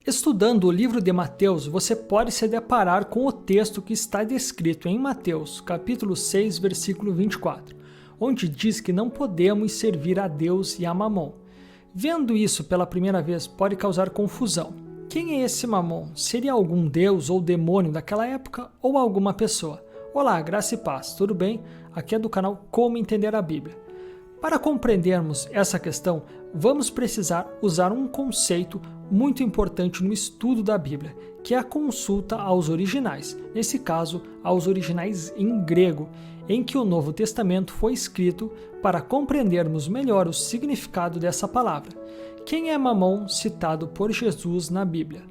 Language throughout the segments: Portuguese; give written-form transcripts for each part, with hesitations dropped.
Estudando o livro de Mateus, você pode se deparar com o texto que está descrito em Mateus, capítulo 6, versículo 24, onde diz que não podemos servir a Deus e a Mamon. Vendo isso pela primeira vez pode causar confusão. Quem é esse Mamon? Seria algum deus ou demônio daquela época ou alguma pessoa? Olá, graça e paz, tudo bem? Aqui é do canal Como Entender a Bíblia. Para compreendermos essa questão, vamos precisar usar um conceito muito importante no estudo da Bíblia, que é a consulta aos originais, nesse caso, aos originais em grego, em que o Novo Testamento foi escrito para compreendermos melhor o significado dessa palavra. Quem é Mamon citado por Jesus na Bíblia?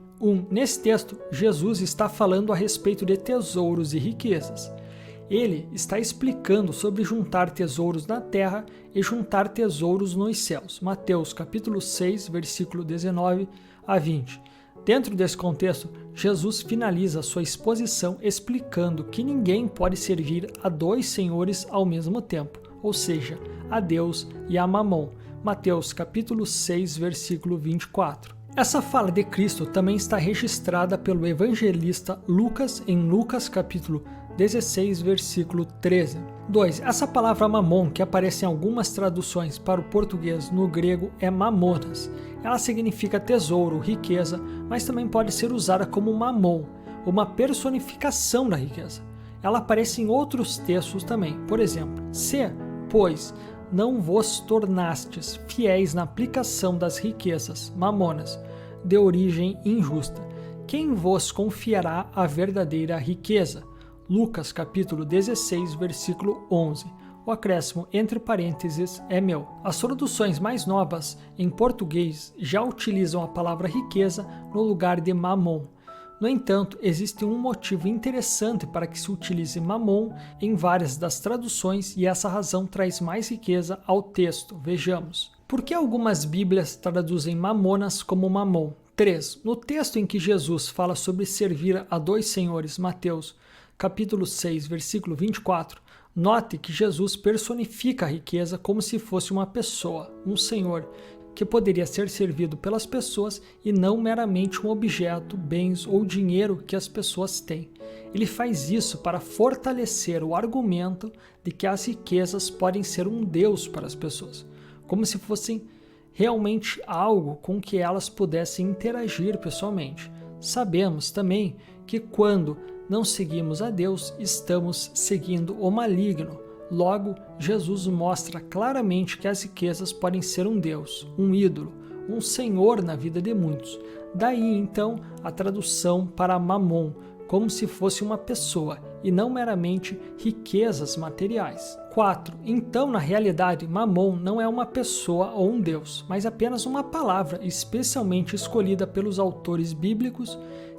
Nesse texto, Jesus está falando a respeito de tesouros e riquezas. Ele está explicando sobre juntar tesouros na terra e juntar tesouros nos céus. Mateus capítulo 6, versículo 19 a 20. Dentro desse contexto, Jesus finaliza sua exposição explicando que ninguém pode servir a dois senhores ao mesmo tempo, ou seja, a Deus e a Mamon. Mateus capítulo 6, versículo 24. Essa fala de Cristo também está registrada pelo evangelista Lucas em Lucas capítulo 16, versículo 13. 2. Essa palavra mamon, que aparece em algumas traduções para o português no grego, é mamonas. Ela significa tesouro, riqueza, mas também pode ser usada como mamon, uma personificação da riqueza. Ela aparece em outros textos também. Por exemplo, se, pois, não vos tornastes fiéis na aplicação das riquezas, mamonas, de origem injusta, quem vos confiará a verdadeira riqueza? Lucas capítulo 16, versículo 11. O acréscimo entre parênteses é meu. As traduções mais novas em português já utilizam a palavra riqueza no lugar de mamon. No entanto, existe um motivo interessante para que se utilize mamon em várias das traduções e essa razão traz mais riqueza ao texto. Vejamos. Por que algumas Bíblias traduzem mamonas como mamon? 3. No texto em que Jesus fala sobre servir a dois senhores, Mateus capítulo 6, versículo 24, note que Jesus personifica a riqueza como se fosse uma pessoa, um senhor, que poderia ser servido pelas pessoas e não meramente um objeto, bens ou dinheiro que as pessoas têm. Ele faz isso para fortalecer o argumento de que as riquezas podem ser um Deus para as pessoas, como se fossem realmente algo com que elas pudessem interagir pessoalmente. Sabemos também que quando não seguimos a Deus, estamos seguindo o maligno. Logo, Jesus mostra claramente que as riquezas podem ser um Deus, um ídolo, um senhor na vida de muitos. Daí, então, a tradução para mamon, como se fosse uma pessoa, e não meramente riquezas materiais. 4. Então, na realidade, mamon não é uma pessoa ou um Deus, mas apenas uma palavra especialmente escolhida pelos autores bíblicos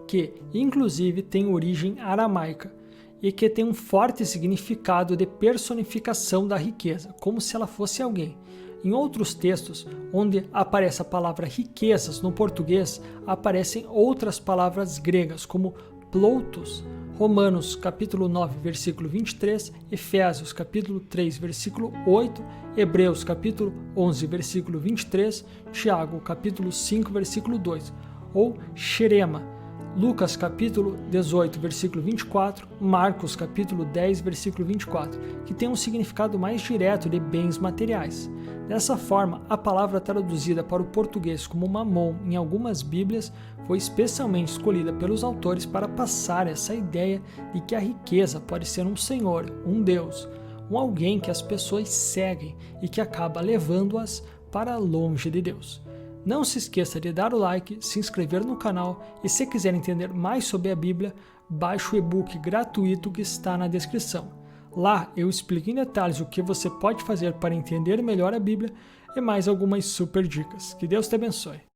que, inclusive, tem origem aramaica e que tem um forte significado de personificação da riqueza, como se ela fosse alguém. Em outros textos, onde aparece a palavra riquezas no português, aparecem outras palavras gregas, como ploutos, Romanos capítulo 9, versículo 23, Efésios capítulo 3, versículo 8, Hebreus capítulo 11, versículo 23, Tiago capítulo 5, versículo 2, ou xerema, Lucas capítulo 18, versículo 24, Marcos capítulo 10, versículo 24, que tem um significado mais direto de bens materiais. Dessa forma, a palavra traduzida para o português como mamon em algumas Bíblias foi especialmente escolhida pelos autores para passar essa ideia de que a riqueza pode ser um senhor, um Deus, um alguém que as pessoas seguem e que acaba levando-as para longe de Deus. Não se esqueça de dar o like, se inscrever no canal e se quiser entender mais sobre a Bíblia, baixe o e-book gratuito que está na descrição. Lá eu explico em detalhes o que você pode fazer para entender melhor a Bíblia e mais algumas super dicas. Que Deus te abençoe.